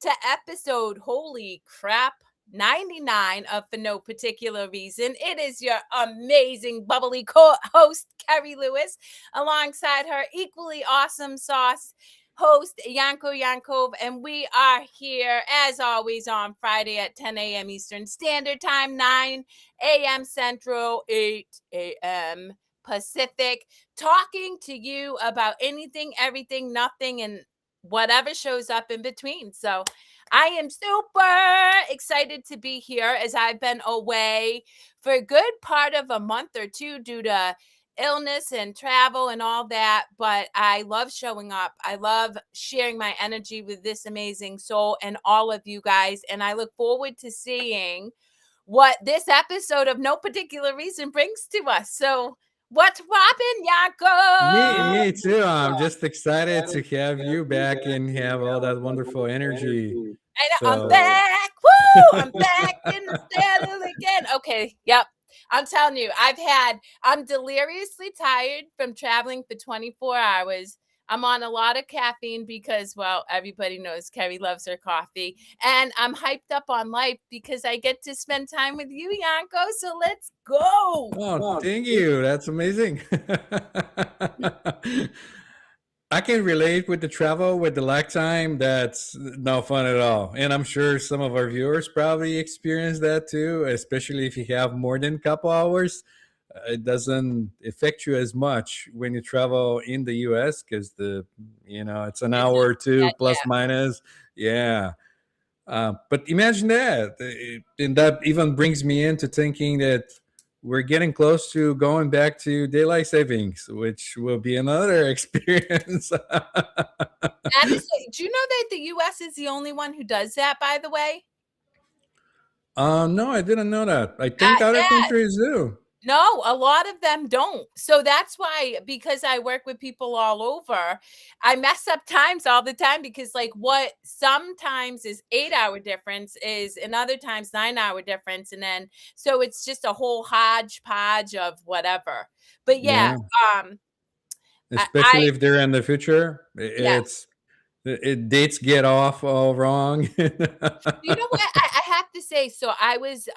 to episode, holy crap, 99 of For No Particular Reason. It is your amazing, bubbly host, Kerri Lewis, alongside her equally awesome sauce host, Yankov, and we are here, as always, on Friday at 10 a.m. Eastern Standard Time, 9 a.m. Central, 8 a.m. Pacific, talking to you about anything, everything, nothing, and whatever shows up in between. So I am super excited to be here as I've been away for a good part of a month or two due to illness and travel and all that. But I love showing up. I love sharing my energy with this amazing soul and all of you guys. And I look forward to seeing what this episode of No Particular Reason brings to us. So what's poppin', Yanko? Me too. I'm just excited to have you back and have all that wonderful energy. I'm So, back. Woo! I'm back in the saddle again. Okay. Yep. I'm telling you, I'm deliriously tired from traveling for 24 hours. I'm on a lot of caffeine because, well, everybody knows Kerri loves her coffee. And I'm hyped up on life because I get to spend time with you, Yanko. So let's go. oh, thank you. That's amazing. I can relate with the travel with the lag time. That's no fun at all. And I'm sure some of our viewers probably experience that too, especially if you have more than a couple hours. It doesn't affect you as much when you travel in the US because it's an It's hour not or two that, plus minus. Yeah. But imagine that. And that even brings me into thinking that we're getting close to going back to daylight savings, which will be another experience. That is, do you know that the US is the only one who does that, by the way? No, I didn't know that. I think other Yeah. countries do. No, a lot of them don't. So that's why, because I work with people all over, I mess up times all the time because, like, what sometimes is 8 hour difference is in other times 9 hour difference. And then, so it's just a whole hodgepodge of whatever. But yeah, Yeah. um, Especially if they're in the future. yeah. Dates get off all wrong. You know what? I have to say, so I was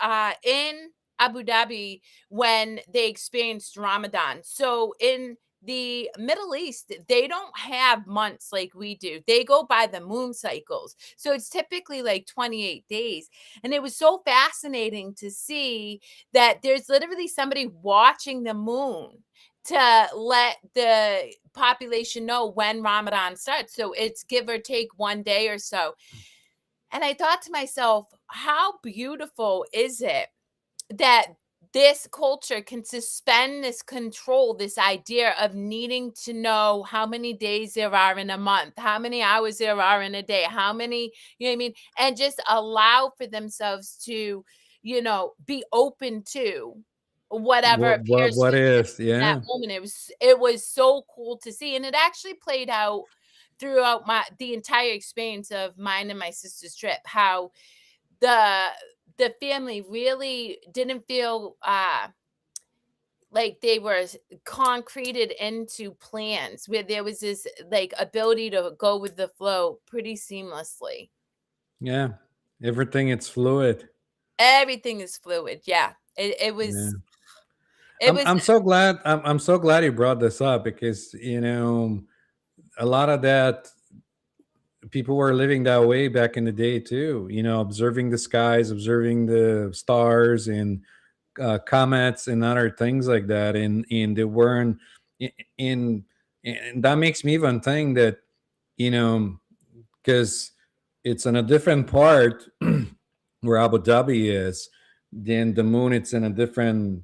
in Abu Dhabi when they experienced Ramadan. So in the Middle East, they don't have months like we do. They go by the moon cycles. So it's typically like 28 days. And it was so fascinating to see that there's literally somebody watching the moon to let the population know when Ramadan starts. So it's give or take one day or so. And I thought to myself, how beautiful is it that this culture can suspend this control, this idea of needing to know how many days there are in a month, how many hours there are in a day, how many, you know what I mean? And just allow for themselves to, be open to whatever appears What to is? that Yeah. moment. It was so cool to see, and it actually played out throughout the entire experience of mine and my sister's trip. How the the family really didn't feel like they were concreted into plans, where there was this like ability to go with the flow pretty seamlessly. Yeah. Everything it's fluid. Everything is fluid. Yeah, Yeah. it was I'm so glad I'm so glad you brought this up because a lot of that people were living that way back in the day too, observing the skies, observing the stars and comets and other things like that, and they weren't in and that makes me even think that you know because it's in a different part where Abu Dhabi is, then the moon it's in a different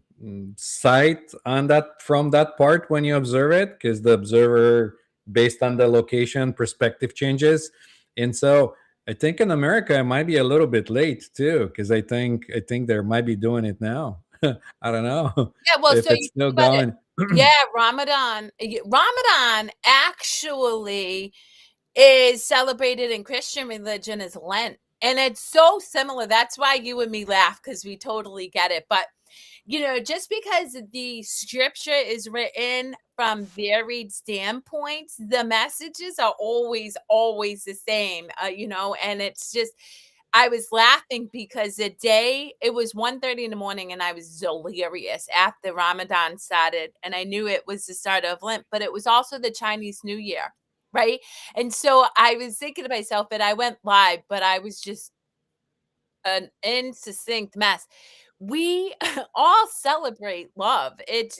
site on that from that part when you observe it, because the observer based on the location perspective changes. And so I think in America it might be a little bit late too, because I think they might be doing it now. I don't know yeah. Well, if so it's you still think about it. going. Yeah, Ramadan actually is celebrated in Christian religion as Lent. And it's so similar. That's why you and me laugh, because we totally get it. But Just because the scripture is written from varied standpoints, the messages are always the same, and it's just, I was laughing because the day it was 1:30 in the morning and I was delirious after Ramadan started, and I knew it was the start of Lent, but it was also the Chinese New Year, right? And so I was thinking to myself, and I went live, but I was just an insuccinct mess. We all celebrate love.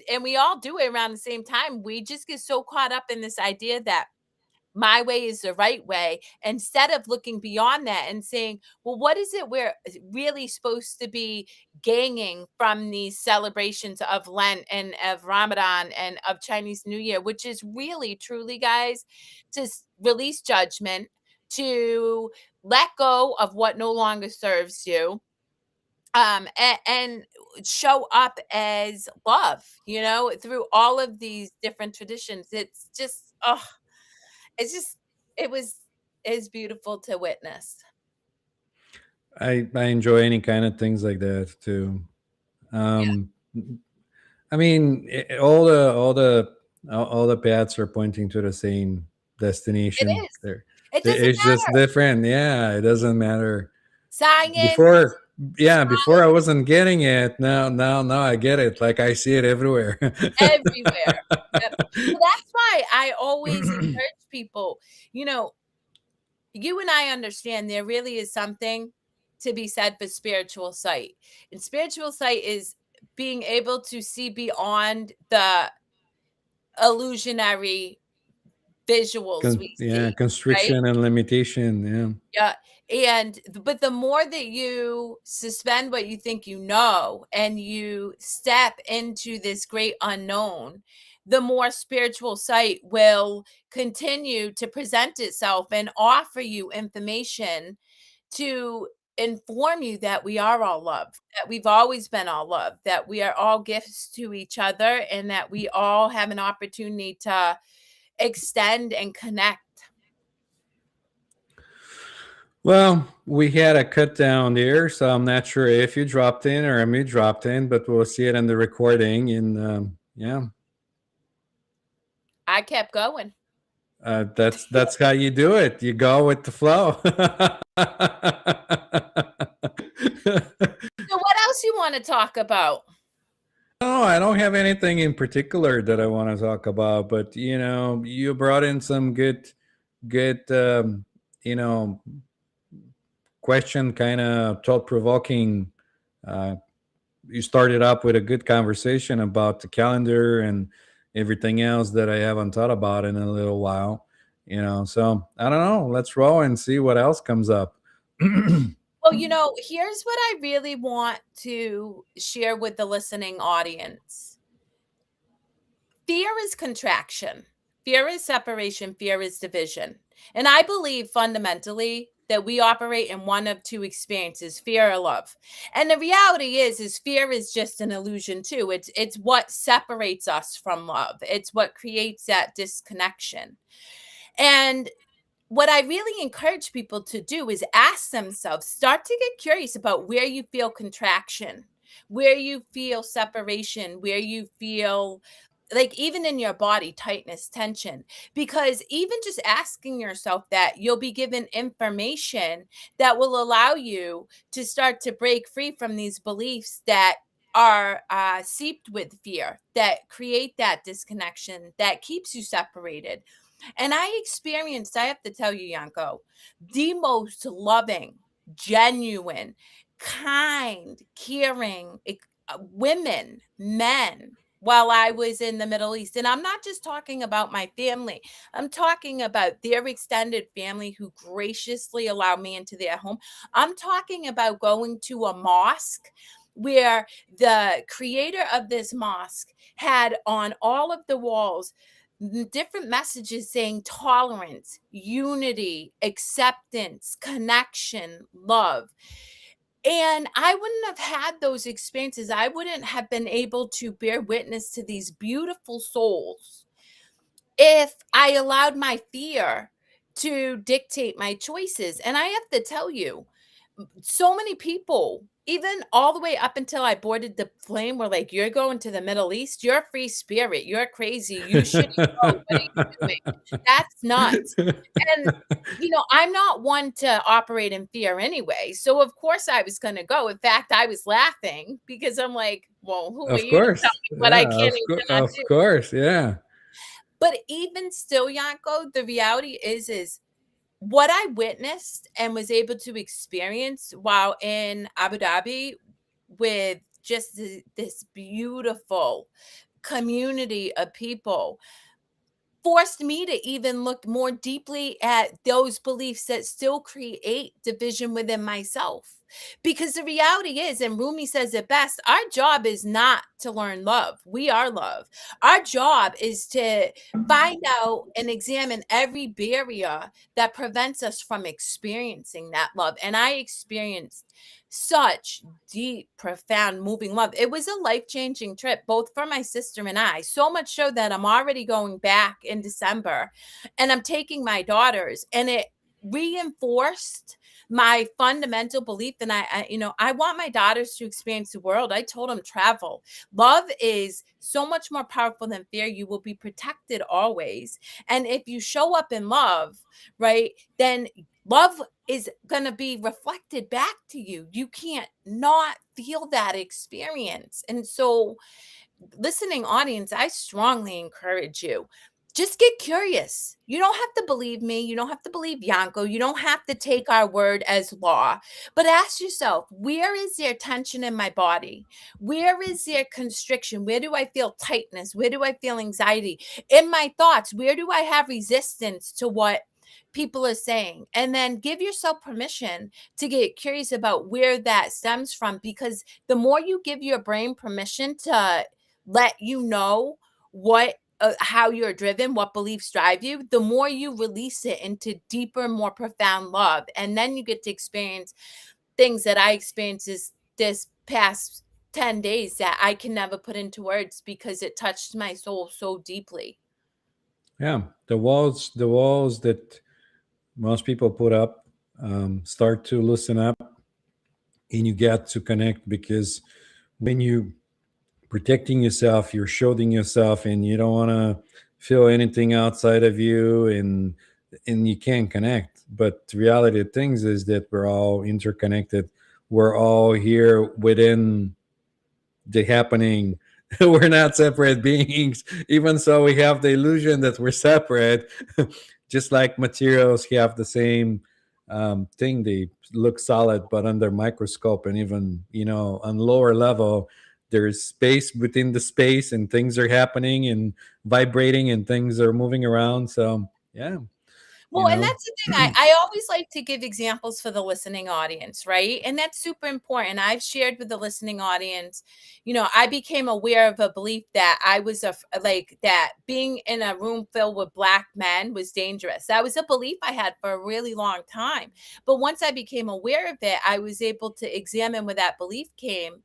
And we all do it around the same time. We just get so caught up in this idea that my way is the right way, instead of looking beyond that and saying, well, what is it we're really supposed to be gaining from these celebrations of Lent and of Ramadan and of Chinese New Year, which is really, truly, guys, to release judgment, to let go of what no longer serves you, and show up as love, through all of these different traditions. It's just, oh, it's just it was is beautiful to witness. I enjoy any kind of things like that too. Um, I mean, all the paths are pointing to the same It destination. is. It doesn't It's just matter. different. Yeah, it doesnent matter. Science, Before, yeah, before I wasn't getting it. Now I get it. Like I see it everywhere. everywhere. Yep. Well, that's why I always encourage people, you know, you and I understand there really is something to be said for spiritual sight. And spiritual sight is being able to see beyond the illusionary visuals we Yeah, see, right? constriction and limitation. Yeah. Yeah, but the more that you suspend what you think you know and you step into this great unknown, the more spiritual sight will continue to present itself and offer you information to inform you that we are all love, that we've always been all love, that we are all gifts to each other, and that we all have an opportunity to extend and connect. Well, we had a cut down there, so I'm not sure if you dropped in or me dropped in, but we'll see it in the recording. And yeah, I kept going. that's how you do it. You go with the flow. So what else you wanna talk about? No, I don't have anything in particular that I want to talk about, but you brought in some good, you know, question, kind of thought provoking. Uh, you started up with a good conversation about the calendar and everything else that I haven't thought about in a little while. So I don't know. Let's roll and see what else comes up. Well, here's what I really want to share with the listening audience. Fear is contraction. Fear is separation. Fear is division. And I believe fundamentally that we operate in one of two experiences, fear or love. And the reality is fear is just an illusion too. It's what separates us from love. It's what creates that disconnection. And what I really encourage people to do is ask themselves, start to get curious about where you feel contraction, where you feel separation, where you feel like even in your body, tightness, tension. Because even just asking yourself that, you'll be given information that will allow you to start to break free from these beliefs that are seeped with fear, that create that disconnection, that keeps you separated. And I experienced, I have to tell you, Yanko, the most loving, genuine, kind, caring women, men while I was in the Middle East. And I'm not just talking about my family, I'm talking about their extended family who graciously allowed me into their home. I'm talking about going to a mosque where the creator of this mosque had on all of the walls different messages saying tolerance, unity, acceptance, connection, love. And I wouldn't have had those experiences. I wouldn't have been able to bear witness to these beautiful souls if I allowed my fear to dictate my choices. And I have to tell you, so many people even all the way up until I boarded the plane, we're like, "You're going to the Middle East? You're a free spirit. You're crazy. You shouldn't go. What are you doing? That's nuts." And, I'm not one to operate in fear anyway, so of course I was gonna go. In fact, I was laughing because I'm like, "Well, who are Of you to tell course. me what I Yeah, can and cannot of do?" course, yeah. But even still, Yanko, the reality is what I witnessed and was able to experience while in Abu Dhabi with just this beautiful community of people forced me to even look more deeply at those beliefs that still create division within myself. Because the reality is, and Rumi says it best, our job is not to learn love. We are love. Our job is to find out and examine every barrier that prevents us from experiencing that love. And I experienced such deep, profound, moving love. It was a life changing trip, both for my sister and I. So much so that I'm already going back in December and I'm taking my daughters, and it reinforced my fundamental belief. And I want my daughters to experience the world. I told them travel. Love is so much more powerful than fear. You will be protected always. And if you show up in love, right, then love is going to be reflected back to you. You can't not feel that experience. And so, listening audience, I strongly encourage you. Just get curious. You don't have to believe me. You don't have to believe Yanko. You don't have to take our word as law. But ask yourself, where is there tension in my body? Where is there constriction? Where do I feel tightness? Where do I feel anxiety? In my thoughts, where do I have resistance to what people are saying? And then give yourself permission to get curious about where that stems from, because the more you give your brain permission to let you know what how you're driven, what beliefs drive you, the more you release it into deeper, more profound love. And then you get to experience things that I experienced this past 10 days that I can never put into words because it touched my soul so deeply. Yeah, the walls that most people put up start to loosen up, and you get to connect, because when you protecting yourself, you're shielding yourself, and you don't want to feel anything outside of you, and you can't connect. But the reality of things is that we're all interconnected. We're all here within the happening. We're not separate beings. Even so, we have the illusion that we're separate. Just like materials have the same thing, they look solid, but under microscope, and even on lower level, there's space within the space, and things are happening and vibrating, and things are moving around. So yeah, you Well, and know. that's the thing. I always like to give examples for the listening audience, right? And that's super important. I've shared with the listening audience, I became aware of a belief that I was like that being in a room filled with black men was dangerous. That was a belief I had for a really long time. But once I became aware of it, I was able to examine where that belief came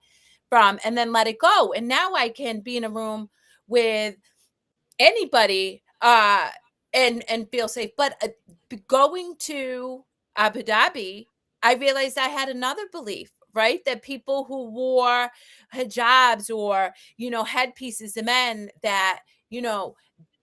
from and then let it go. And now I can be in a room with anybody and feel safe. But going to Abu Dhabi, I realized I had another belief, right? That people who wore hijabs or headpieces, the men, that you know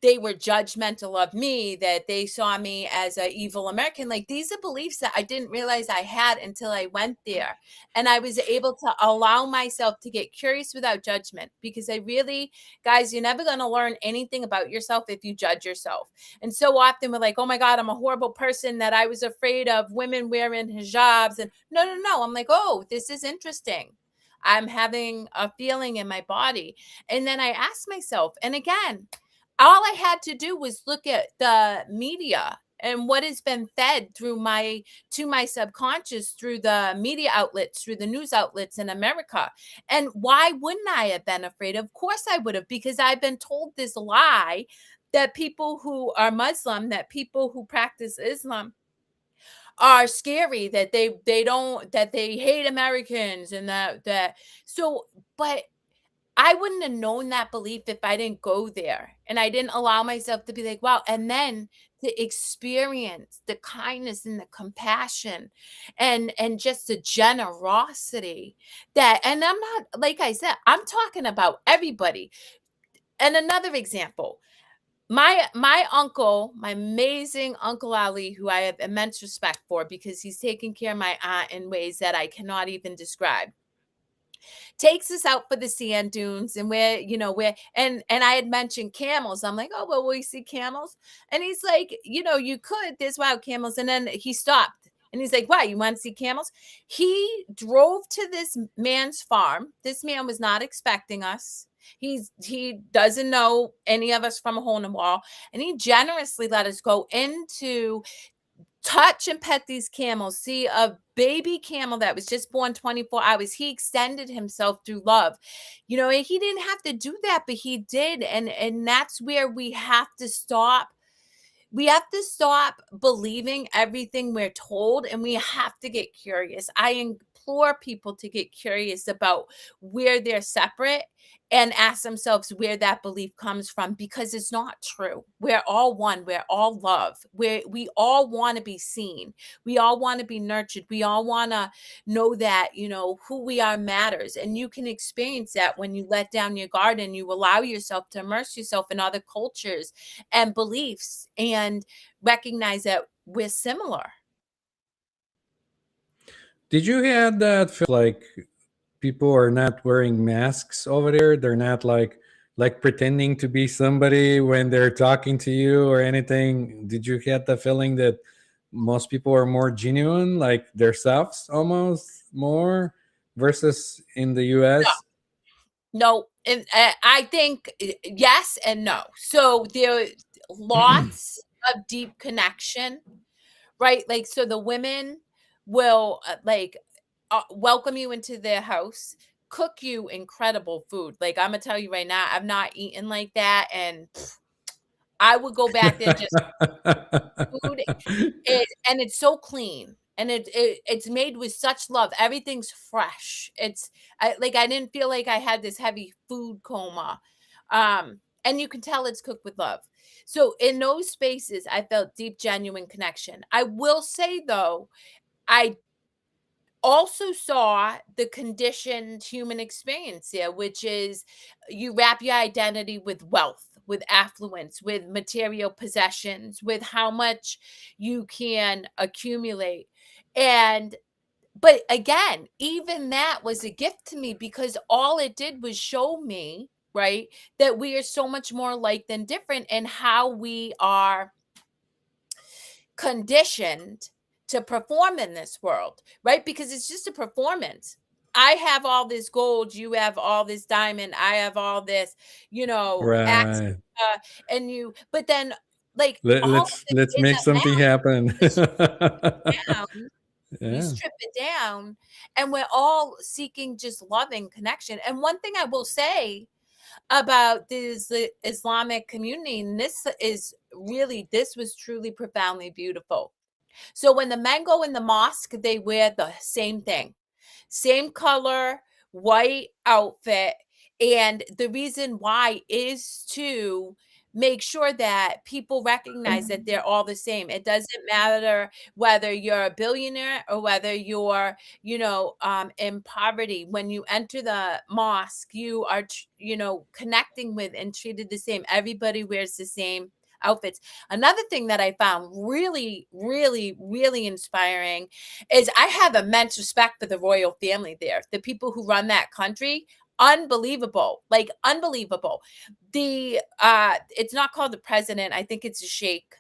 they were judgmental of me, that they saw me as a evil American. Like, these are beliefs that I didn't realize I had until I went there. And I was able to allow myself to get curious without judgment, because I really, guys, you're never going to learn anything about yourself if you judge yourself. And so often we're like, oh my God, I'm a horrible person, that I was afraid of women wearing hijabs. And no, no, no. I'm like, oh, this is interesting. I'm having a feeling in my body. And then I asked myself, and again, all I had to do was look at the media and what has been fed through my to my subconscious through the media outlets, through the news outlets in America. And why wouldn't I have been afraid? Of course I would have, because I've been told this lie that people who are Muslim, that people who practice Islam are scary, that they don't, that they hate Americans, and that so but I wouldn't have known that belief if I didn't go there, and I didn't allow myself to be like, "Wow," and then to experience the kindness and the compassion and just the generosity that, and I'm not, like I said, I'm talking about everybody. And another example, my uncle, my amazing Uncle Ali, who I have immense respect for because he's taken care of my aunt in ways that I cannot even describe, takes us out for the sand dunes, and we're and I had mentioned camels. I'm like, "Oh, well, will we see camels?" And he's like, "You could. There's wild camels." And then he stopped and he's like, "Why? You want to see camels?" He drove to this man's farm. This man was not expecting us. He doesn't know any of us from a hole in the wall, and he generously let us go into, touch and pet these camels, see a baby camel that was just born 24 hours. He extended himself through love. And he didn't have to do that, but he did. And that's where we have to stop believing everything we're told, and we have to get curious. I implore people to get curious about where they're separate and ask themselves where that belief comes from, because it's not true. We're all one. We're all love. We all want to be seen. We all want to be nurtured. We all want to know that, who we are matters. And you can experience that when you let down your guard and you allow yourself to immerse yourself in other cultures and beliefs and recognize that we're similar. Did you have that feel like people are not wearing masks over there? They're not like pretending to be somebody when they're talking to you or anything. Did you get the feeling that most people are more genuine, like themselves almost more versus in the No, US? no, and I think yes and no. So there are lots of deep connection, right? Like, so the women will welcome you into their house, cook you incredible food. Like, I'm gonna tell you right now, I've not eaten like that, and I would go back there just food. And it's so clean, and it's made with such love. Everything's fresh. I didn't feel like I had this heavy food coma. And you can tell it's cooked with love. So in those spaces, I felt deep, genuine connection. I will say though, I also saw the conditioned human experience here, which is you wrap your identity with wealth, with affluence, with material possessions, with how much you can accumulate. And but again, even that was a gift to me, because all it did was show me, right, that we are so much more alike than different, and how we are conditioned to perform in this world, right? Because it's just a performance. I have all this gold, you have all this diamond, I have all this, access, Right. and but then, like, Let, all of let's it let's in make the something happen. balance, down, you Yeah. strip it down, and we're all seeking just loving connection. And one thing I will say about the Islamic community, and this was truly profoundly beautiful. So when the men go in the mosque, they wear the same thing, same color, white outfit. And the reason why is to make sure that people recognize that they're all the same. It doesn't matter whether you're a billionaire or whether you're, in poverty. When you enter the mosque, you are, connecting with and treated the same. Everybody wears the same outfits. Another thing that I found really, really, really inspiring is I have immense respect for the royal family there. The people who run that country, unbelievable, like unbelievable. It's not called the president, I think it's a sheikh.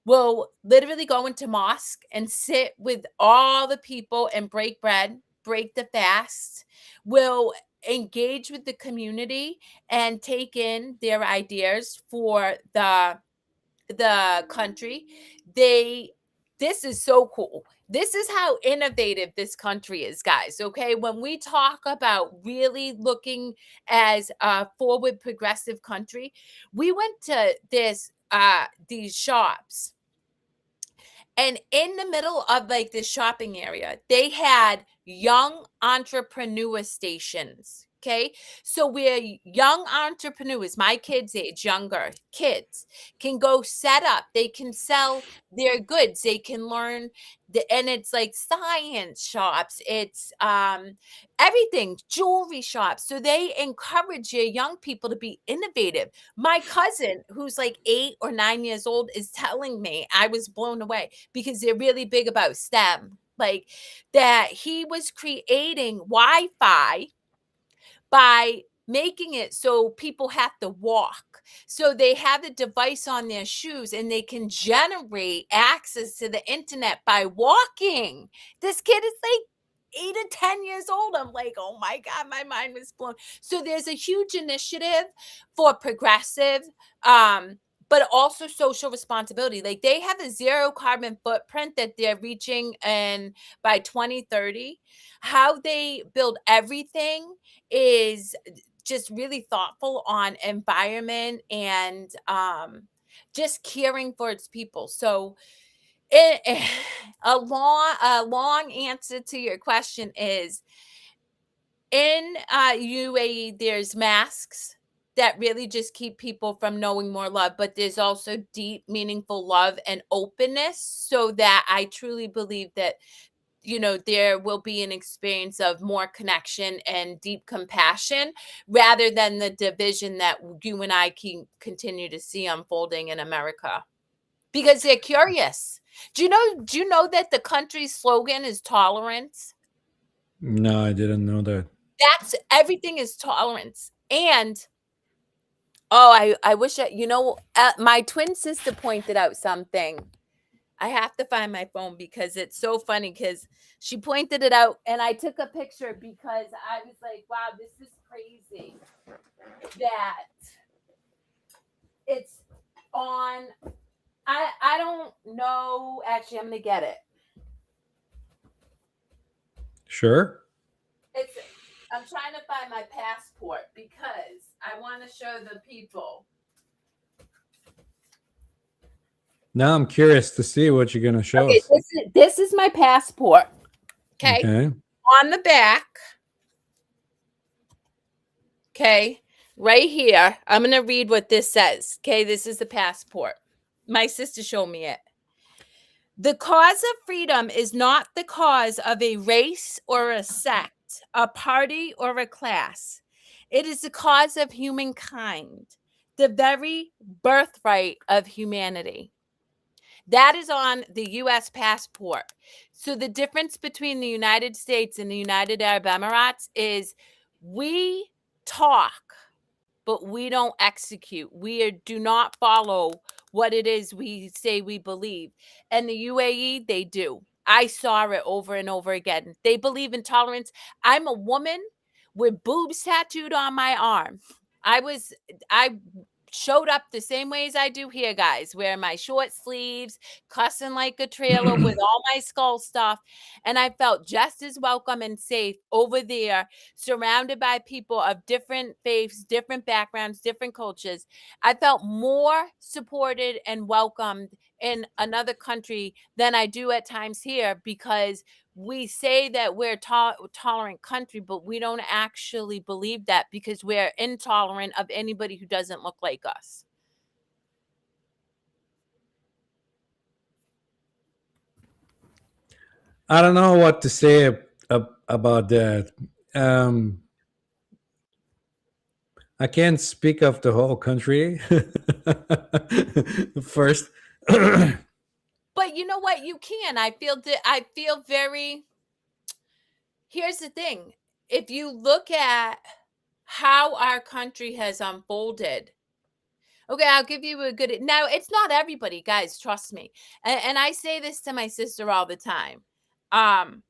Will literally go into mosque and sit with all the people and break bread, break the fast, will engage with the community and take in their ideas for the country. They This is so cool. This is how innovative this country is, guys. Okay. When we talk about really looking as a forward progressive country, we went to these shops, and in the middle of like this shopping area, they had young entrepreneur stations. Okay. So where young entrepreneurs, my kids' age, younger kids, can go set up, they can sell their goods, they can learn and it's like science shops, it's everything, jewelry shops. So they encourage your young people to be innovative. My cousin, who's like 8 or 9 years old, is telling me, I was blown away because they're really big about STEM, like that he was creating Wi-Fi by making it so people have to walk. So they have the device on their shoes and they can generate access to the internet by walking. This kid is like 8 or 10 years old. I'm like, oh my God, my mind was blown. So there's a huge initiative for progressive, but also social responsibility. Like they have a zero carbon footprint that they're reaching, and by 2030, how they build everything is just really thoughtful on environment and just caring for its people. So it, a long answer to your question is in UAE there's masks that really just keep people from knowing more love, but there's also deep meaningful love and openness, so that I truly believe that there will be an experience of more connection and deep compassion rather than the division that you and I can continue to see unfolding in America because they're curious. Do you know that the country's slogan is tolerance? No, I didn't know that. That's everything is tolerance. And oh, I wish my twin sister pointed out something. I have to find my phone because it's so funny because she pointed it out and I took a picture because I was like, wow, this is crazy that it's on. I don't know. Actually, I'm going to get it. Sure. It's I'm trying to find my passport because I want to show the people. Now I'm curious to see what you're gonna show Okay, us. this is my passport. Okay. Okay. On the back. Okay. Right here. I'm going to read what this says. Okay. This is the passport. My sister showed me it. The cause of freedom is not the cause of a race or a sect, a party or a class. It is the cause of humankind, the very birthright of humanity. That is on the US passport. So the difference between the United States and the United Arab Emirates is we talk, but we don't execute. Do not follow what it is we say we believe. And the UAE, they do. I saw it over and over again. They believe in tolerance. I'm a woman with boobs tattooed on my arm. I showed up the same way as I do here, guys, wearing my short sleeves, cussing like a trailer with all my skull stuff. And I felt just as welcome and safe over there, surrounded by people of different faiths, different backgrounds, different cultures. I felt more supported and welcomed in another country than I do at times here because we say that we're a tolerant country, but we don't actually believe that because we're intolerant of anybody who doesn't look like us. I don't know what to say about that. Um, I can't speak of the whole country. First, But you know what? You can. I feel very. Here's the thing. If you look at how our country has unfolded, okay, I'll give you a good. Now, it's not everybody, guys. Trust me. And I say this to my sister all the time. Um,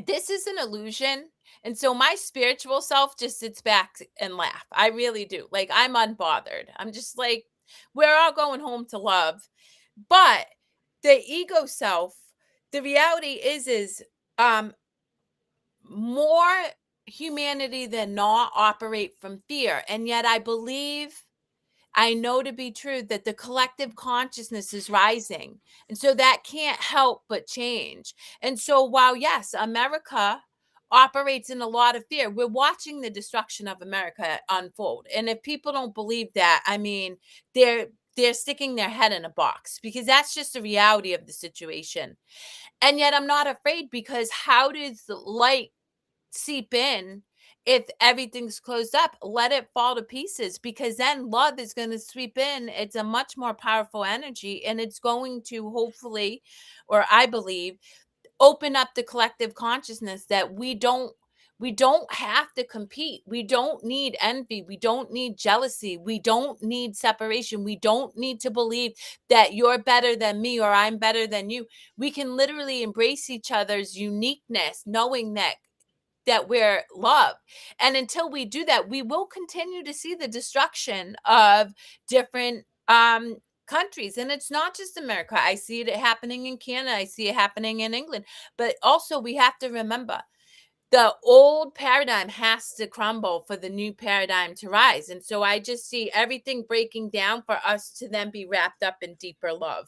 this is an illusion. And so my spiritual self just sits back and laugh. I really do. Like I'm unbothered. I'm just like, we're all going home to love. But the ego self, the reality is more humanity than not operate from fear. And yet I know to be true that the collective consciousness is rising. And so that can't help but change. And so while, yes, America operates in a lot of fear. We're watching the destruction of America unfold. And if people don't believe that, I mean, they're sticking their head in a box, because that's just the reality of the situation. And yet I'm not afraid, because how does the light seep in if everything's closed up? Let it fall to pieces, because then love is going to sweep in. It's a much more powerful energy, and it's going to hopefully, or I believe, open up the collective consciousness that we don't have to compete. We don't need envy. We don't need jealousy. We don't need separation. We don't need to believe that you're better than me or I'm better than you. We can literally embrace each other's uniqueness, knowing that we're love. And until we do that, we will continue to see the destruction of different countries. And it's not just America. I see it happening in Canada. I see it happening in England. But also, we have to remember, the old paradigm has to crumble for the new paradigm to rise. And so I just see everything breaking down for us to then be wrapped up in deeper love.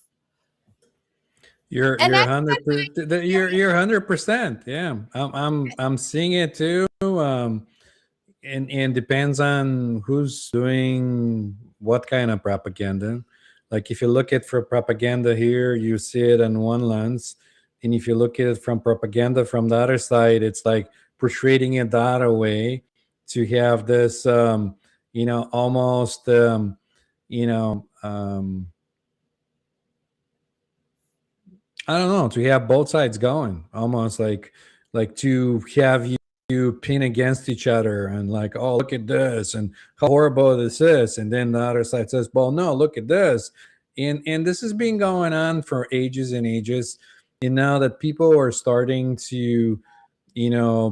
And You're that's 100%. You're 100%. Yeah, I'm seeing it too. And depends on who's doing what kind of propaganda. Like if you look at for propaganda here, you see it on one lens, and if you look at it from propaganda from the other side, it's like portraying it the other way to have this, almost, you know, I don't know, to have both sides going, almost like to have you pin against each other and like, oh, look at this and how horrible this is, and then the other side says, well, no, look at this, and this has been going on for ages and ages, and now that people are starting to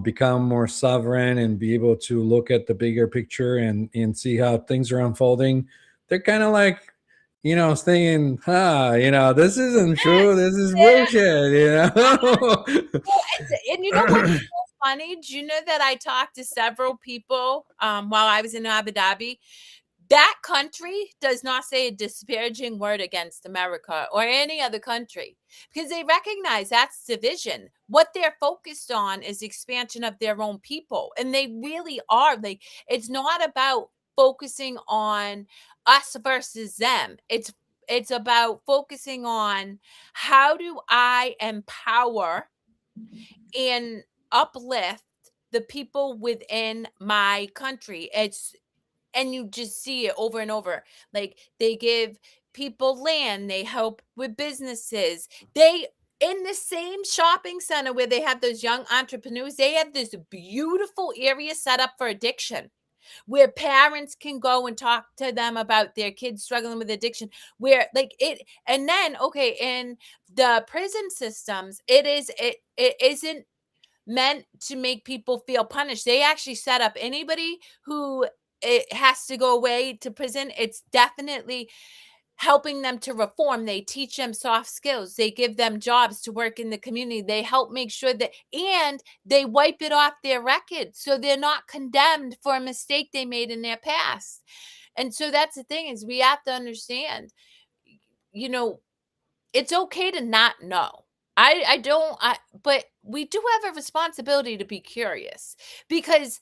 become more sovereign and be able to look at the bigger picture and see how things are unfolding, they're kind of like saying, this isn't it. true. This is bullshit, Well, and you know what's so funny? Do you know that I talked to several people while I was in Abu Dhabi? That country does not say a disparaging word against America or any other country, because they recognize that's division. What they're focused on is expansion of their own people. And they really are. Like, it's not about focusing on us versus them. It's about focusing on, how do I empower and uplift the people within my country. And you just see it over and over. Like, they give people land, they help with businesses. They, in the same shopping center where they have those young entrepreneurs, they have this beautiful area set up for addiction, where parents can go and talk to them about their kids struggling with addiction, where like it. And then, okay, in the prison systems, it isn't meant to make people feel punished. They actually set up anybody who it has to go away to prison. It's definitely helping them to reform. They teach them soft skills. They give them jobs to work in the community. They help make sure that, and they wipe it off their record so they're not condemned for a mistake they made in their past. And so that's the thing, is we have to understand, you know, it's okay to not know. I don't I But we do have a responsibility to be curious, because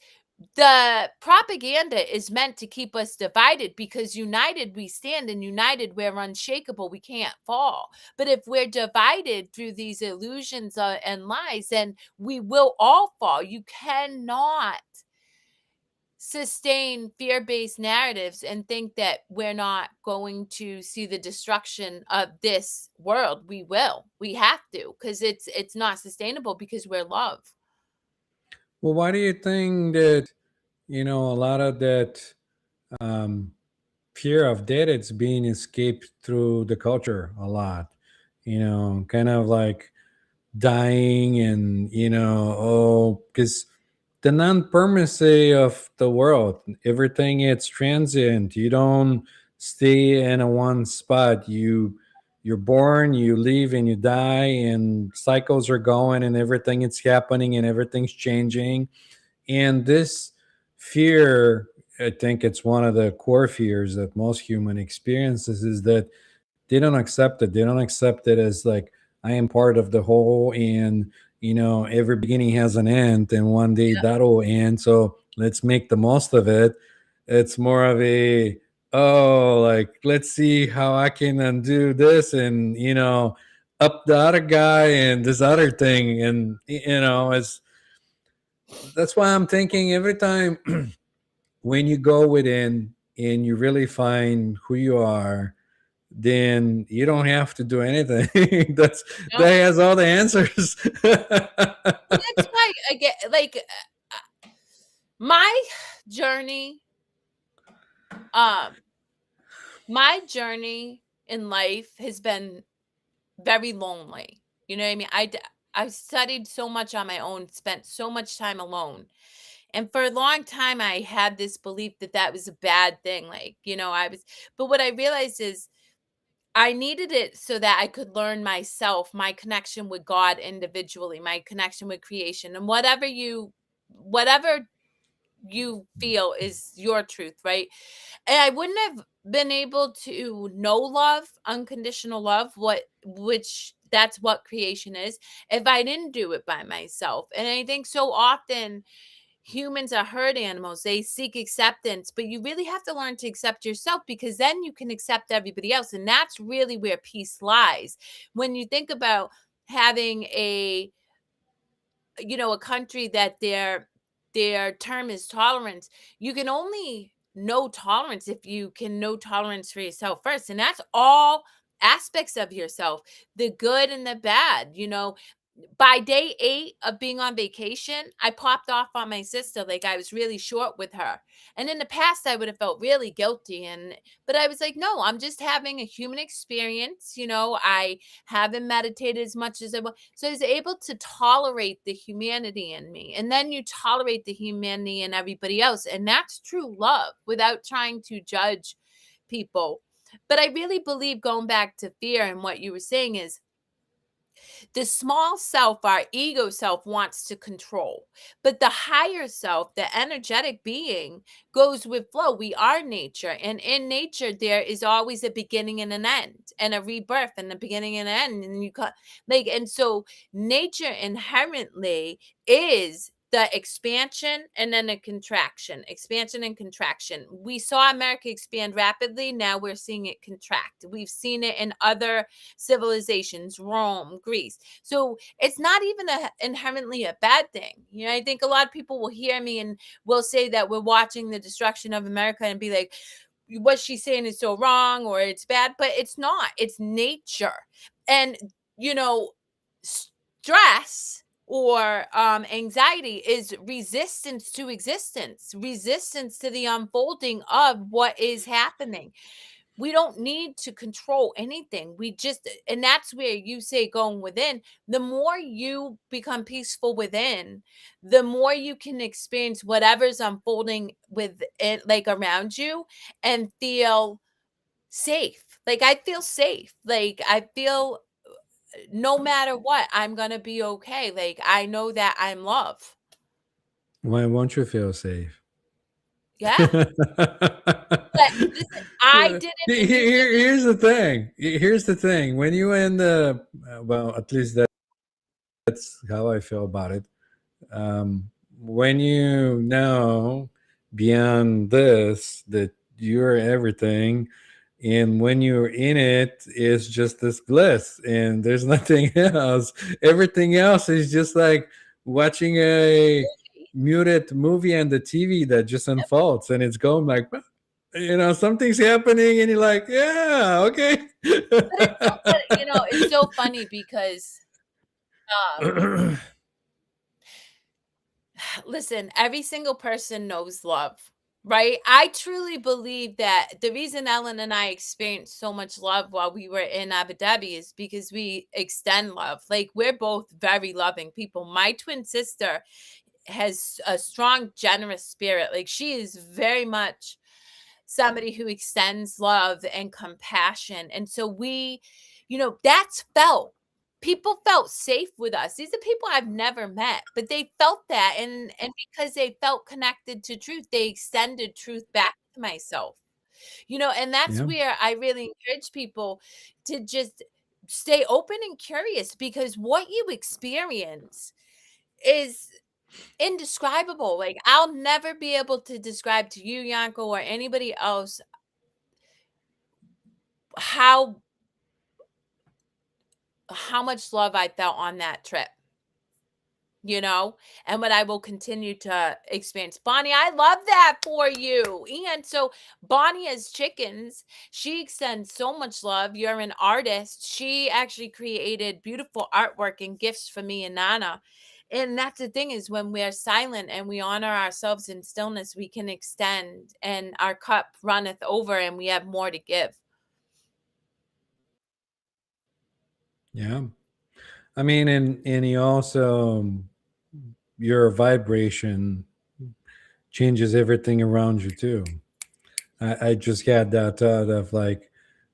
the propaganda is meant to keep us divided, because united we stand, and united we're unshakable, we can't fall. But if we're divided through these illusions and lies, then we will all fall. You cannot sustain fear-based narratives and think that we're not going to see the destruction of this world. We will. We have to, because it's not sustainable, because we're love. Well, why do you think that a lot of that um, fear of death it's being escaped through the culture a lot? Kind of like dying, and because the non-permanency of the world, everything it's transient. You don't stay in a one spot. You're born, you live, and you die, and cycles are going, and everything is happening, and everything's changing. And this fear, I think it's one of the core fears that most human experiences, is that they don't accept it. They don't accept it as like, I am part of the whole, and every beginning has an end, and one day that'll end. So let's make the most of it. It's more of a, oh, like, let's see how I can undo this, and up the other guy and this other thing. And it's that's why I'm thinking every time when you go within and you really find who you are, then you don't have to do anything. That No. has all the answers. Well, that's why I get like my journey, um, my journey in life has been very lonely. You know what I mean? I studied so much on my own, spent so much time alone. And for a long time, I had this belief that that was a bad thing. Like, but what I realized is I needed it so that I could learn myself, my connection with God individually, my connection with creation, and whatever you feel is your truth, right? And I wouldn't have been able to know love, unconditional love, which that's what creation is, if I didn't do it by myself. And I think so often humans are herd animals. They seek acceptance, but you really have to learn to accept yourself, because then you can accept everybody else. And that's really where peace lies. When you think about having a country that their term is tolerance, you can only know tolerance if you can know tolerance for yourself first. And that's all aspects of yourself, the good and the bad. By day 8 of being on vacation, I popped off on my sister, like, I was really short with her. And in the past, I would have felt really guilty, but I was like, "No, I'm just having a human experience." I haven't meditated as much as I want. So I was able to tolerate the humanity in me. And then you tolerate the humanity in everybody else. And that's true love without trying to judge people. But I really believe, going back to fear and what you were saying, is the small self, our ego self, wants to control. But the higher self, the energetic being, goes with flow. We are nature. And in nature, there is always a beginning and an end, and a rebirth, and a beginning and an end. And and so nature inherently is the expansion and then a contraction, expansion and contraction. We saw America expand rapidly. Now we're seeing it contract. We've seen it in other civilizations, Rome, Greece. So it's not even inherently a bad thing. I think a lot of people will hear me and will say that we're watching the destruction of America and be like, what she's saying is so wrong, or it's bad, but it's not. It's nature. And, you know, stress or anxiety is resistance to existence, resistance to the unfolding of what is happening. We don't need to control anything. And that's where you say going within. The more you become peaceful within, the more you can experience whatever's unfolding with it, like around you, and feel safe. Like, I feel safe. Like, I feel no matter what, I'm going to be okay. Like, I know that I'm love. Why won't you feel safe? Yeah. But listen, I did it and you did it. Here's the thing. Here's the thing. When you end the, well, at least that's how I feel about it. When you know beyond this that you're everything, and when you're in it, it's just this bliss, and there's nothing else. Everything else is just like watching a muted movie on the TV that just unfolds, and it's going like, something's happening, and you're like, yeah, okay. It's so funny because um listen, every single person knows love, right? I truly believe that the reason Ellen and I experienced so much love while we were in Abu Dhabi is because we extend love. Like, we're both very loving people. My twin sister has a strong, generous spirit. Like, she is very much somebody who extends love and compassion. And so that's felt. People felt safe with us. These are people I've never met, but they felt that. And because they felt connected to truth, they extended truth back to myself. And that's Yeah. where I really encourage people to just stay open and curious, because what you experience is indescribable. Like, I'll never be able to describe to you, Yanko, or anybody else how much love I felt on that trip, you know, and what I will continue to experience. Bonnie, I love that for you. And so Bonnie has chickens. She extends so much love. You're an artist. She actually created beautiful artwork and gifts for me and Nana. And that's the thing, is when we're silent and we honor ourselves in stillness, we can extend, and our cup runneth over and we have more to give. Yeah. I mean, and you also, your vibration changes everything around you too. I just had that thought of like,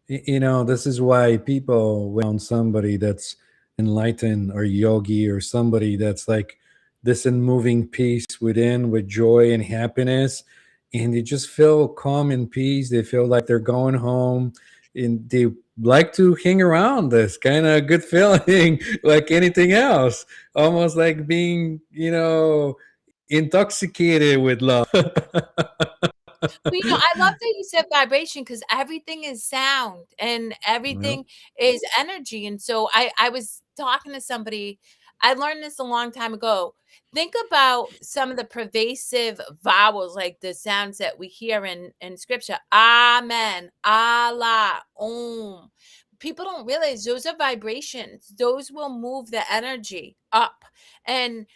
this is why people, when somebody that's enlightened or yogi or somebody that's like this in moving peace within with joy and happiness, and they just feel calm and peace. They feel like they're going home, and they like to hang around this kind of good feeling like anything else, almost like being, intoxicated with love. Well, I love that you said vibration, because everything is sound and Well, everything is energy. And so I was talking to somebody, I learned this a long time ago. Think about some of the pervasive vowels, like the sounds that we hear in scripture. Amen, Allah, Om. People don't realize those are vibrations. Those will move the energy up. And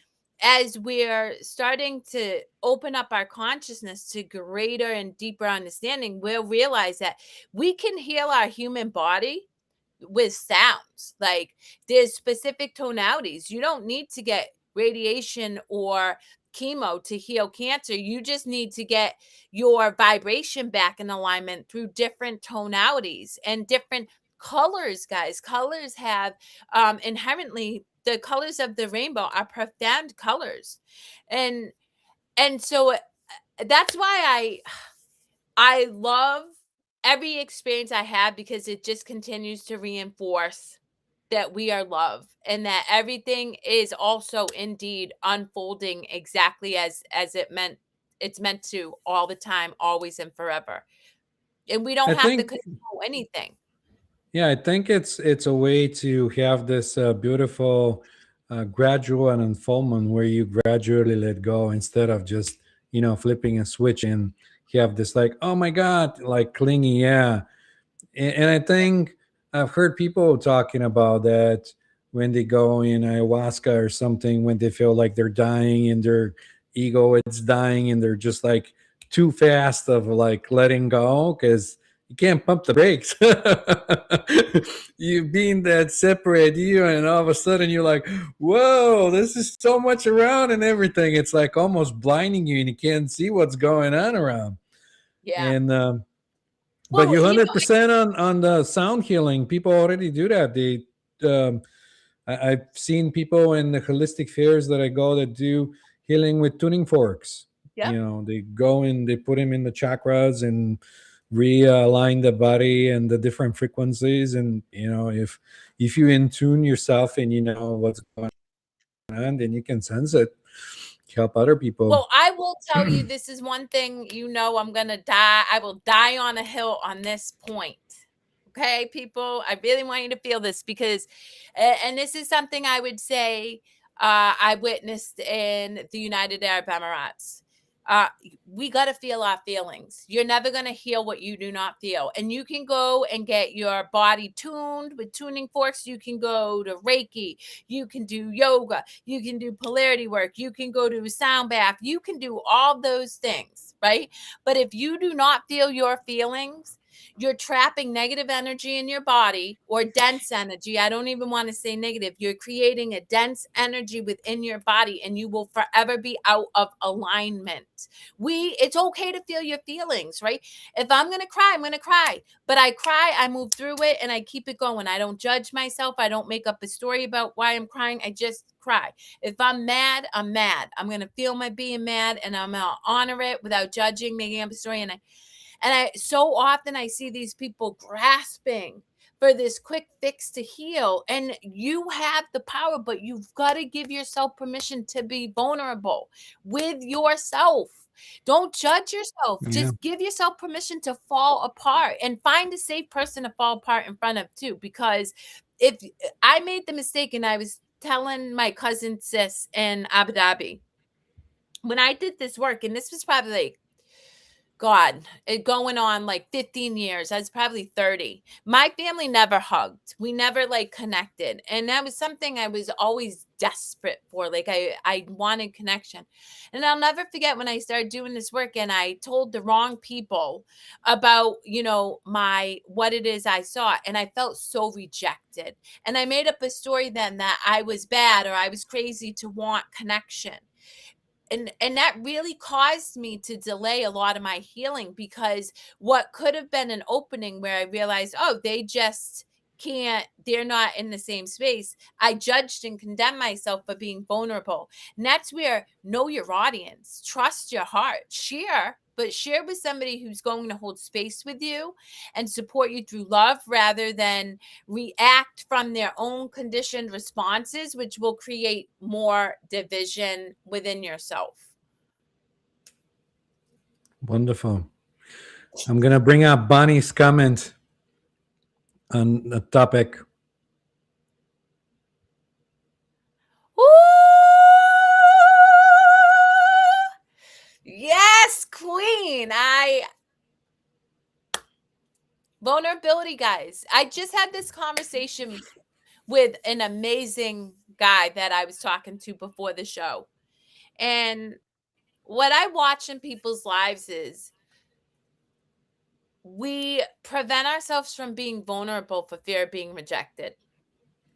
as we're starting to open up our consciousness to greater and deeper understanding, we'll realize that we can heal our human body with sounds. Like, there's specific tonalities. You don't need to get radiation or chemo to heal cancer. You just need to get your vibration back in alignment through different tonalities and different colors. Guys, colors have inherently, the colors of the rainbow are profound colors. And so that's why I love every experience I have, because it just continues to reinforce that we are love, and that everything is also indeed unfolding exactly as it's meant to, all the time, always and forever. And we I don't have to think, control anything. yeah, I think it's a way to have this beautiful gradual and unfoldment where you gradually let go instead of just flipping a switch and you have this like, oh my god, like clingy. Yeah. And I think I've heard people talking about that when they go in ayahuasca or something, when they feel like they're dying and their ego is dying and they're just like too fast of like letting go because you can't pump the brakes. You being that separate you, and all of a sudden you're like, whoa, this is so much around and everything. It's like almost blinding you and you can't see what's going on around. Yeah. And but Well, you 100% on the sound healing. People already do that. Um, I've seen people in the holistic fairs that I go that do healing with tuning forks. yep. They go and they put them in the chakras and realign the body and the different frequencies. And if you in tune yourself and you know what's going on, then you can sense it. Help other people. Well, I will tell you, this is one thing, I'm gonna die. I will die on a hill on this point. Okay, people, I really want you to feel this, because, and this is something I would say I witnessed in the United Arab Emirates. Uh, we got to feel our feelings. You're never going to heal what you do not feel. And you can go and get your body tuned with tuning forks. You can go to Reiki. You can do yoga. You can do polarity work. You can go to a sound bath. You can do all those things, right? But if you do not feel your feelings, you're trapping negative energy in your body, or dense energy. I don't even want to say negative. You're creating a dense energy within your body, and you will forever be out of alignment. It's okay to feel your feelings, right? If I'm going to cry, I'm going to cry, but I cry, I move through it, and I keep it going. I don't judge myself. I don't make up a story about why I'm crying. I just cry. If I'm mad, I'm mad. I'm going to feel my being mad, and I'm going to honor it without judging, making up a story. And I so often I see these people grasping for this quick fix to heal. And you have the power, but you've got to give yourself permission to be vulnerable with yourself. Don't judge yourself. Yeah. Just give yourself permission to fall apart, and find a safe person to fall apart in front of too. Because if I made the mistake, and I was telling my cousin sis in Abu Dhabi, when I did this work, and this was probably like, God, it going on like 15 years. I was probably 30. My family never hugged. We never like connected. And that was something I was always desperate for. Like I wanted connection. And I'll never forget when I started doing this work and I told the wrong people about, my what it is I saw. And I felt so rejected. And I made up a story then that I was bad or I was crazy to want connection. And that really caused me to delay a lot of my healing, because what could have been an opening where I realized, oh, they just they're not in the same space, I judged and condemned myself for being vulnerable. And that's where, know your audience, trust your heart, share, but share with somebody who's going to hold space with you and support you through love, rather than react from their own conditioned responses, which will create more division within yourself. Wonderful. I'm gonna bring up Bonnie's comment on the topic. Ooh! Yes, queen. Vulnerability, guys. I just had this conversation with an amazing guy that I was talking to before the show. And what I watch in people's lives is we prevent ourselves from being vulnerable for fear of being rejected.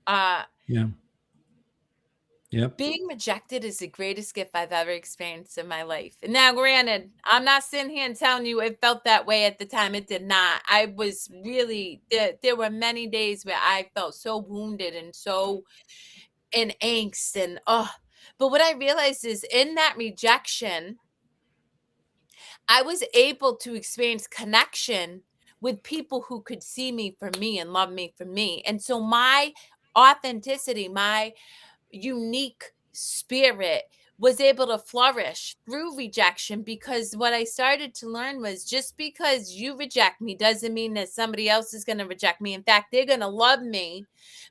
Uh Yeah. Yep. Being rejected is the greatest gift I've ever experienced in my life. And now, granted, I'm not sitting here and telling you it felt that way at the time. It did not. I was really there were many days where I felt so wounded and so in angst and but what I realized is, in that rejection, I was able to experience connection with people who could see me for me and love me for me. And so my authenticity, my unique spirit was able to flourish through rejection, because what I started to learn was, just because you reject me doesn't mean that somebody else is going to reject me. In fact, they're going to love me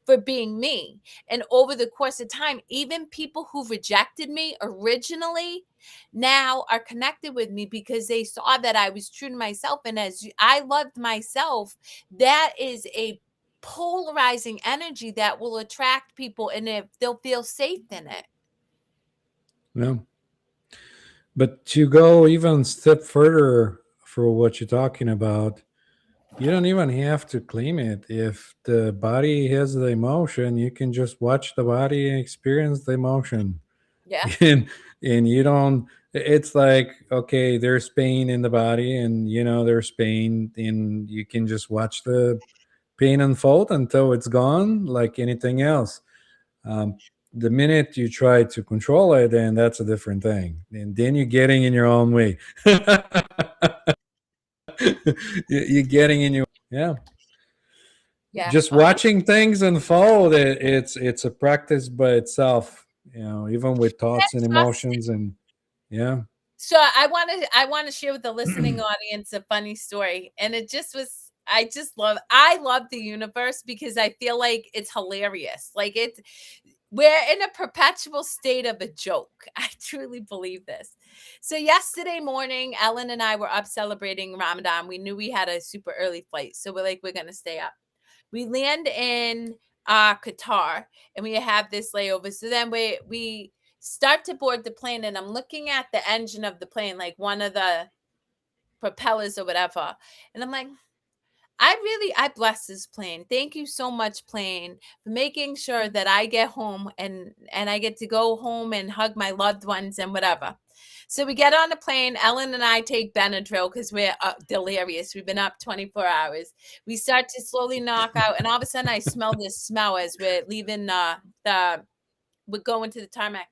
for being me. And over the course of time, even people who rejected me originally now are connected with me because they saw that I was true to myself. And as I loved myself, that is a polarizing energy that will attract people, and if they'll feel safe in it. Yeah. But to go even step further for what you're talking about, you don't even have to claim it. If the body has the emotion, you can just watch the body and experience the emotion. Yeah. and and you don't, it's like, okay, there's pain in the body, and there's pain, and you can just watch the pain unfold until it's gone, like anything else. The minute you try to control it, then that's a different thing, and then you're getting in your own way. You're getting in your, yeah. Yeah. Just watching things unfold, it's a practice by itself, even with thoughts and Trust. emotions. And yeah. So I want to share with the listening audience a funny story, and it just was. I love the universe because I feel like it's hilarious. Like we're in a perpetual state of a joke. I truly believe this. So yesterday morning, Ellen and I were up celebrating Ramadan. We knew we had a super early flight, so we're like, we're gonna stay up. We land in Qatar, and we have this layover. So then we start to board the plane, and I'm looking at the engine of the plane, like one of the propellers or whatever, and I'm like, I bless this plane. Thank you so much, plane, for making sure that I get home and I get to go home and hug my loved ones and whatever. So we get on the plane. Ellen and I take Benadryl because we're delirious. We've been up 24 hours. We start to slowly knock out, and all of a sudden I smell this smell as we're leaving we're going to the tarmac.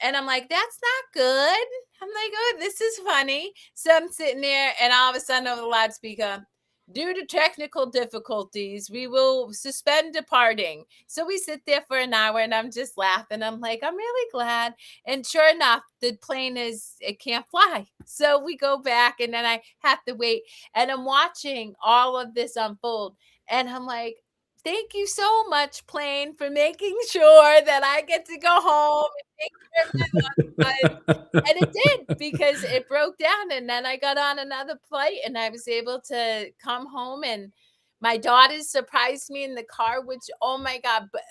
And I'm like, that's not good. I'm like, oh, this is funny. So I'm sitting there, and all of a sudden over the loudspeaker, due to technical difficulties, we will suspend departing. So we sit there for an hour and I'm just laughing. I'm like, I'm really glad. And sure enough, the plane it can't fly. So we go back and then I have to wait. And I'm watching all of this unfold. And I'm like, thank you so much, plane, for making sure that I get to go home and take care of my loved ones. And it did, because it broke down, and then I got on another flight, and I was able to come home, and my daughters surprised me in the car, which, oh my god, but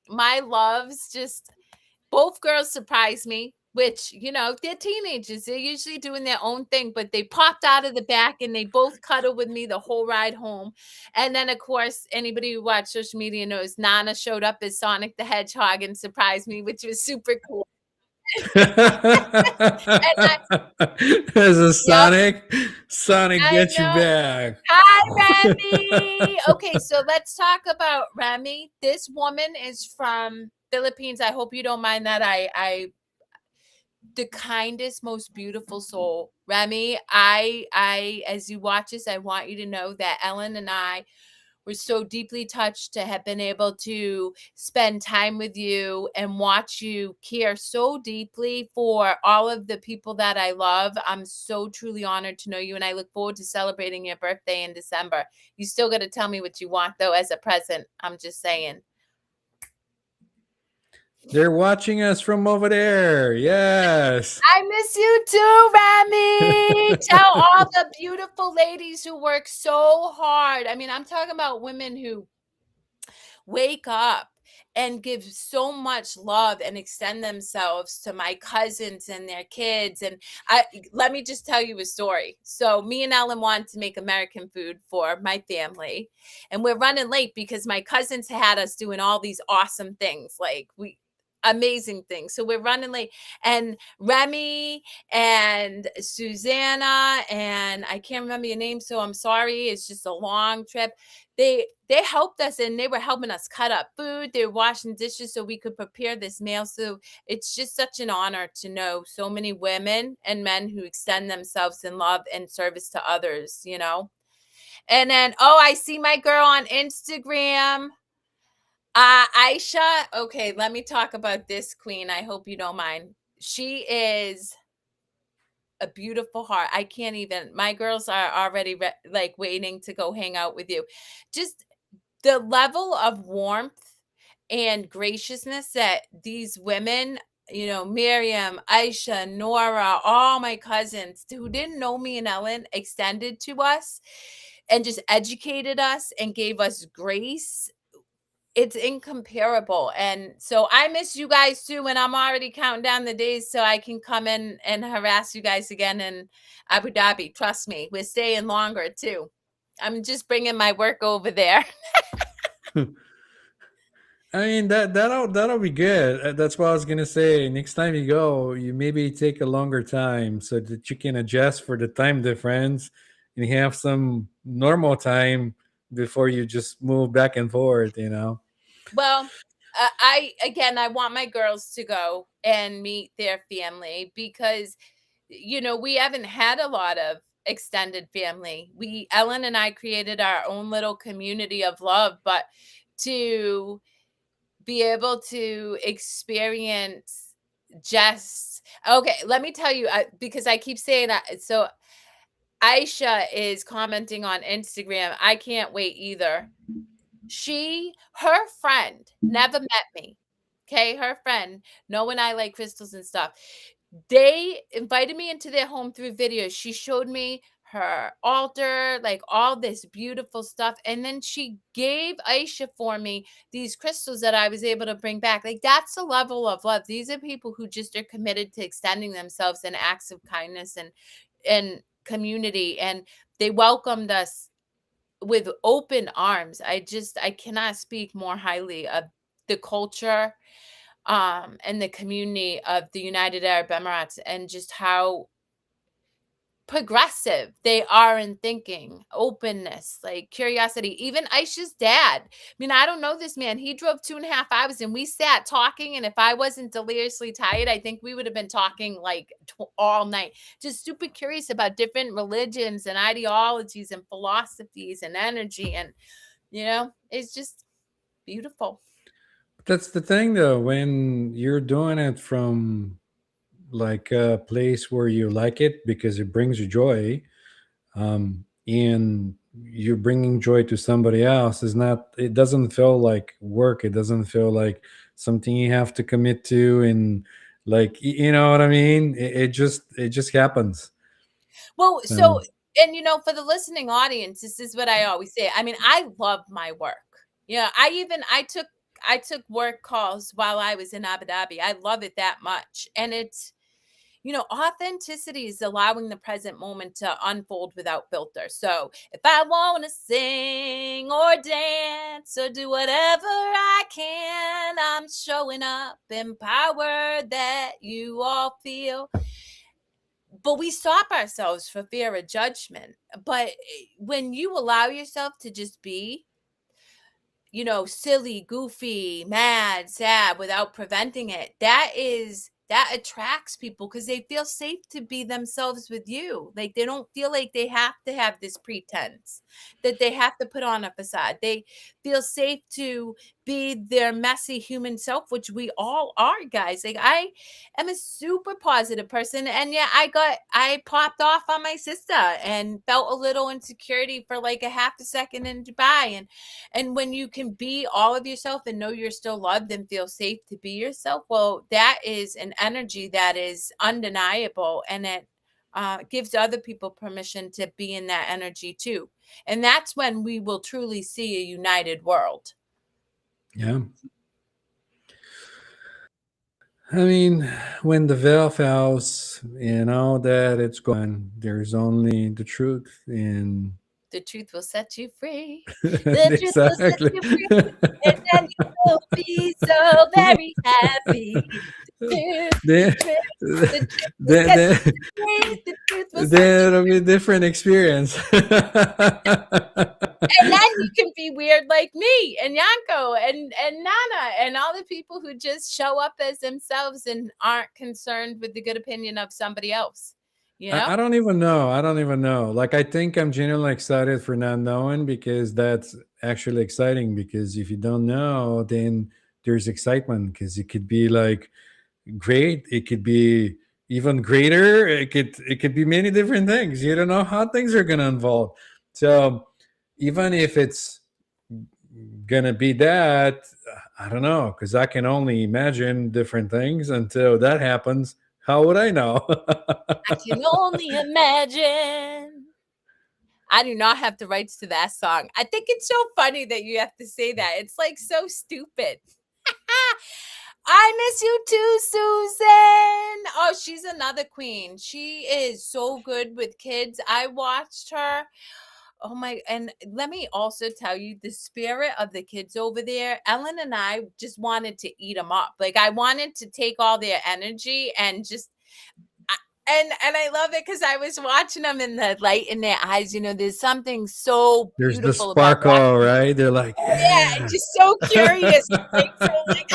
my loves just both girls surprised me, which, they're teenagers. They're usually doing their own thing, but they popped out of the back and they both cuddled with me the whole ride home. And then, of course, anybody who watched social media knows Nana showed up as Sonic the Hedgehog and surprised me, which was super cool. And I, As a yep, Sonic, I get you know. back. Hi, Remy. Okay, so let's talk about Remy. This woman is from Philippines. I hope you don't mind that I the kindest, most beautiful soul. Remy, as you watch this, I want you to know that Ellen and I were so deeply touched to have been able to spend time with you and watch you care so deeply for all of the people that I love. I'm so truly honored to know you, and I look forward to celebrating your birthday in December. You still got to tell me what you want, though, as a present. I'm just saying. They're watching us from over there. Yes. I miss you too, Remy. Tell all the beautiful ladies who work so hard. I mean, I'm talking about women who wake up and give so much love and extend themselves to my cousins and their kids. And let me just tell you a story. So me and Ellen wanted to make American food for my family, and we're running late because my cousins had us doing all these awesome things, like amazing things. So we're running late, and Remy and Susanna, and I can't remember your name, so I'm sorry. It's just a long trip. They helped us, and they were helping us cut up food. They were washing dishes so we could prepare this meal. So it's just such an honor to know so many women and men who extend themselves in love and service to others. And then, oh, I see my girl on Instagram. Aisha. Okay, let me talk about this queen. I hope you don't mind. She is a beautiful heart. I can't even. My girls are already like waiting to go hang out with you. Just the level of warmth and graciousness that these women, Miriam, Aisha, Nora, all my cousins who didn't know me and Ellen, extended to us and just educated us and gave us grace. It's incomparable. And so I miss you guys too. And I'm already counting down the days so I can come in and harass you guys again in Abu Dhabi. Trust me, we're staying longer too. I'm just bringing my work over there. I mean that'll be good. That's what I was gonna say. Next time you go, you maybe take a longer time so that you can adjust for the time difference and have some normal time before you just move back and forth. Well, I want my girls to go and meet their family because we haven't had a lot of extended family. Ellen and I created our own little community of love, but to be able to experience just okay, let me tell you, because I keep saying that. So Aisha is commenting on Instagram. I can't wait either. Her friend never met me. Okay, her friend, knowing I like crystals and stuff. They invited me into their home through videos. She showed me her altar, like all this beautiful stuff. And then she gave Aisha for me these crystals that I was able to bring back. Like, that's the level of love. These are people who just are committed to extending themselves in acts of kindness and community. And they welcomed us with open arms. I cannot speak more highly of the culture and the community of the United Arab Emirates, and just how progressive they are in thinking, openness, like curiosity. Even Aisha's dad. I mean, I don't know this man. He drove 2.5 hours and we sat talking. And if I wasn't deliriously tired, I think we would have been talking like all night. Just super curious about different religions and ideologies and philosophies and energy. And, it's just beautiful. That's the thing, though. When you're doing it from like a place where you like it because it brings you joy, and you're bringing joy to somebody else, is not. It doesn't feel like work. It doesn't feel like something you have to commit to, and like you know what I mean. It just happens. Well, so, So and for the listening audience, this is what I always say. I mean, I love my work. Yeah, I took work calls while I was in Abu Dhabi. I love it that much. And it's, authenticity is allowing the present moment to unfold without filter. So if I want to sing or dance or do whatever I can, I'm showing up, empowered that you all feel. But we stop ourselves for fear of judgment. But when you allow yourself to just be, silly, goofy, mad, sad without preventing it, that attracts people because they feel safe to be themselves with you. Like they don't feel like they have to have this pretense, that they have to put on a facade. They feel safe to be their messy human self, which we all are, guys. Like I am a super positive person. And yeah, I popped off on my sister and felt a little insecurity for like a half a second in Dubai. And when you can be all of yourself and know you're still loved and feel safe to be yourself, well, that is an energy that is undeniable. And it gives other people permission to be in that energy too. And that's when we will truly see a united world. yeah, I mean, when the veil falls, that it's gone. There's only the truth, and The truth will set you free. The truth will set exactly. you free. And then you will be so very happy. The truth, the then, truth, the truth will then, set then, you free. The truth will set you then it'll be a different experience. and then you can be weird like me and Yanko and Nana and all the people who just show up as themselves and aren't concerned with the good opinion of somebody else. You know? I don't even know. I don't even know. Like, I think I'm genuinely excited for not knowing, because that's actually exciting. Because if you don't know, then there's excitement, because it could be like great. It could be even greater. It could be many different things. You don't know how things are gonna unfold. So even if it's gonna be that, I don't know, because I can only imagine different things until that happens. How would I know? I can only imagine. I do not have the rights to that song. I think it's so funny that you have to say that. It's like so stupid. I miss you too, Susan. Oh, she's another queen. She is so good with kids. I watched her. Oh my, and let me also tell you the spirit of the kids over there. Ellen and I just wanted to eat them up. Like I wanted to take all their energy and just and I love it because I was watching them in the light in their eyes. There's something so There's the beautiful about watching. sparkle, right? They're like, Oh yeah, and yeah. just so curious, like so like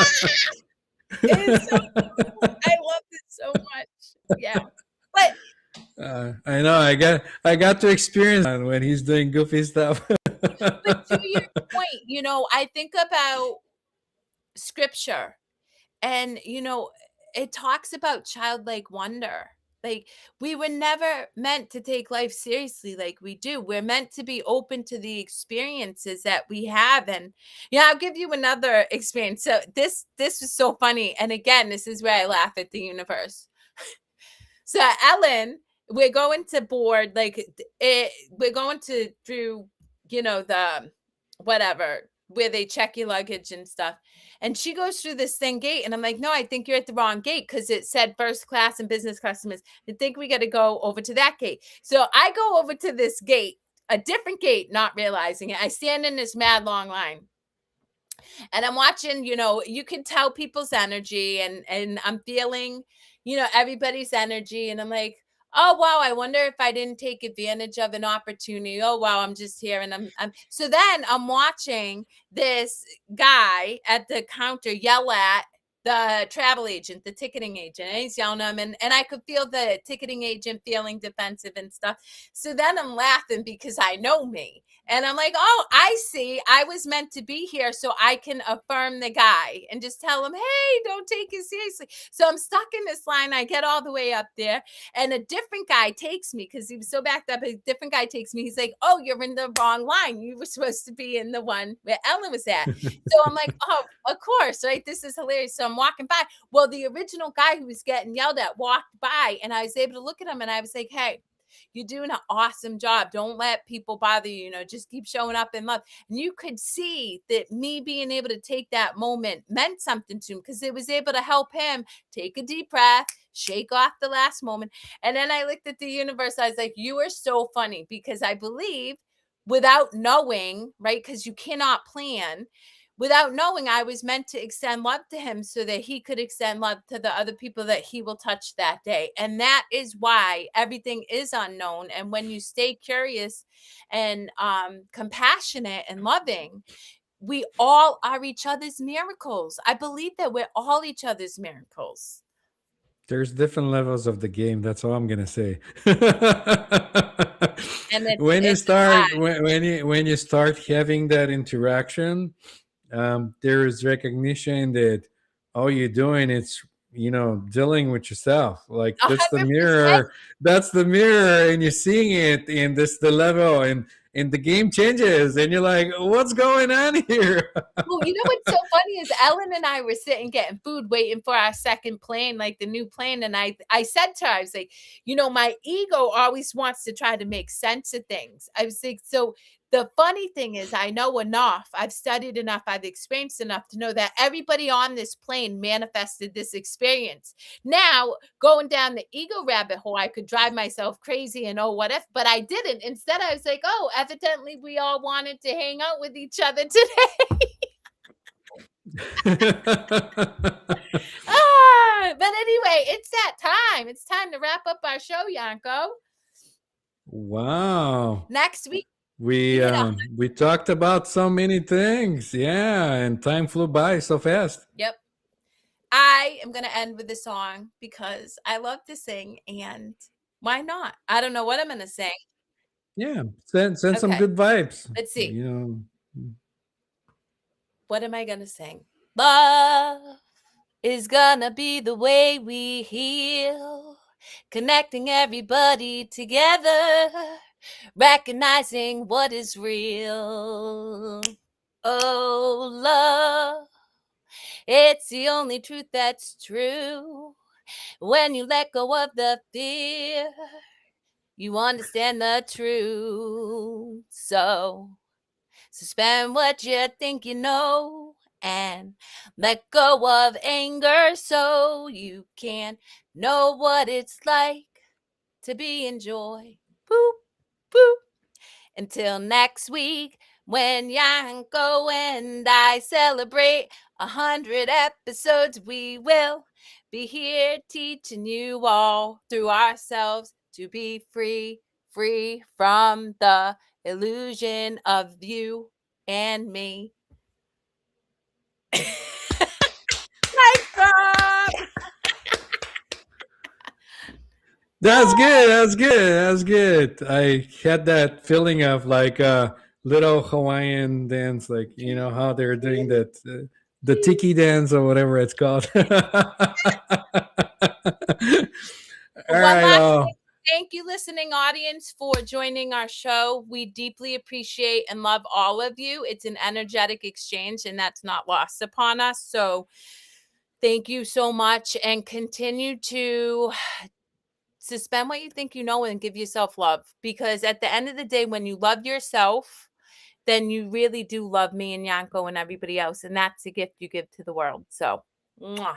it is so cool. I love it so much. Yeah, but I know. I got to experience that when he's doing goofy stuff. to your point, I think about scripture. And, it talks about childlike wonder. Like, we were never meant to take life seriously like we do. We're meant to be open to the experiences that we have. And yeah, I'll give you another experience. So this was so funny. And again, this is where I laugh at the universe. So Ellen, we're going to board like we're going to through the whatever where they check your luggage and stuff. And she goes through this thing gate, and I'm like, no, I think you're at the wrong gate because it said first class and business customers. I think we got to go over to that gate. So I go over to this gate, a different gate, not realizing it. I stand in this mad long line. And I'm watching, you can tell people's energy and I'm feeling, everybody's energy. And I'm like, Oh wow, I wonder if I didn't take advantage of an opportunity. Oh wow, I'm just here and I'm so then I'm watching this guy at the counter yell at the travel agent, the ticketing agent, and he's yelling at him, and I could feel the ticketing agent feeling defensive and stuff. So then I'm laughing because I know me. And I'm like, oh, I see. I was meant to be here so I can affirm the guy and just tell him, hey, don't take it seriously. So I'm stuck in this line. I get all the way up there and a different guy takes me because he was so backed up. A different guy takes me. He's like, oh, you're in the wrong line. You were supposed to be in the one where Ellen was at. So I'm like, oh, of course, right? This is hilarious. So I'm walking by. Well, the original guy who was getting yelled at walked by, and I was able to look at him and I was like, hey, you're doing an awesome job. Don't let people bother you, just keep showing up in love. And you could see that me being able to take that moment meant something to him because it was able to help him take a deep breath, shake off the last moment. And then I looked at the universe. I was like, you are so funny because I believe without knowing, right? Because you cannot plan. Without knowing, I was meant to extend love to him so that he could extend love to the other people that he will touch that day. And that is why everything is unknown. And when you stay curious and compassionate and loving, we all are each other's miracles. I believe that we're all each other's miracles. There's different levels of the game. That's all I'm gonna say. And When you it's start when you start having that interaction, there is recognition that all you're doing is dealing with yourself. Like a that's the 100%. mirror. That's the mirror, and you're seeing it, and this the level, and the game changes, and you're like, what's going on here? Well, what's so funny is Ellen and I were sitting getting food, waiting for our second plane, like the new plane. And I said to her, I was like, my ego always wants to try to make sense of things. I was like, so the funny thing is, I know enough, I've studied enough, I've experienced enough to know that everybody on this plane manifested this experience. Now, going down the ego rabbit hole, I could drive myself crazy and oh, what if, but I didn't. Instead, I was like, oh, evidently we all wanted to hang out with each other today. But anyway, it's that time. It's time to wrap up our show, Yanko. Wow. Next week, we We hit we talked about so many things. Yeah, and time flew by so fast. Yep. I am going to end with a song because I love to sing and why not? I don't know what I'm going to sing. Yeah, send some Okay, good vibes. let's see. Mm. What am I going to sing? Love is going to be the way we heal, connecting everybody together, recognizing what is real. Oh, love, it's the only truth that's true. When you let go of the fear, you understand the truth. So suspend what you think you know and let go of anger so you can know what it's like to be in joy. Boop, boop. Until next week, when Yanko and I celebrate 100 episodes, we will be here teaching you all through ourselves to be free, free from the illusion of you and me. Mic drop! That's good. That's good. That's good. I had that feeling of like a little Hawaiian dance, like how they're doing that, the tiki dance or whatever it's called. All One right. last Oh, thing. Thank you, listening audience, for joining our show. We deeply appreciate and love all of you. It's an energetic exchange, and that's not lost upon us. So thank you so much, and continue to suspend what you think you know and give yourself love. Because at the end of the day, when you love yourself, then you really do love me and Yanko and everybody else. And that's a gift you give to the world. So, mwah.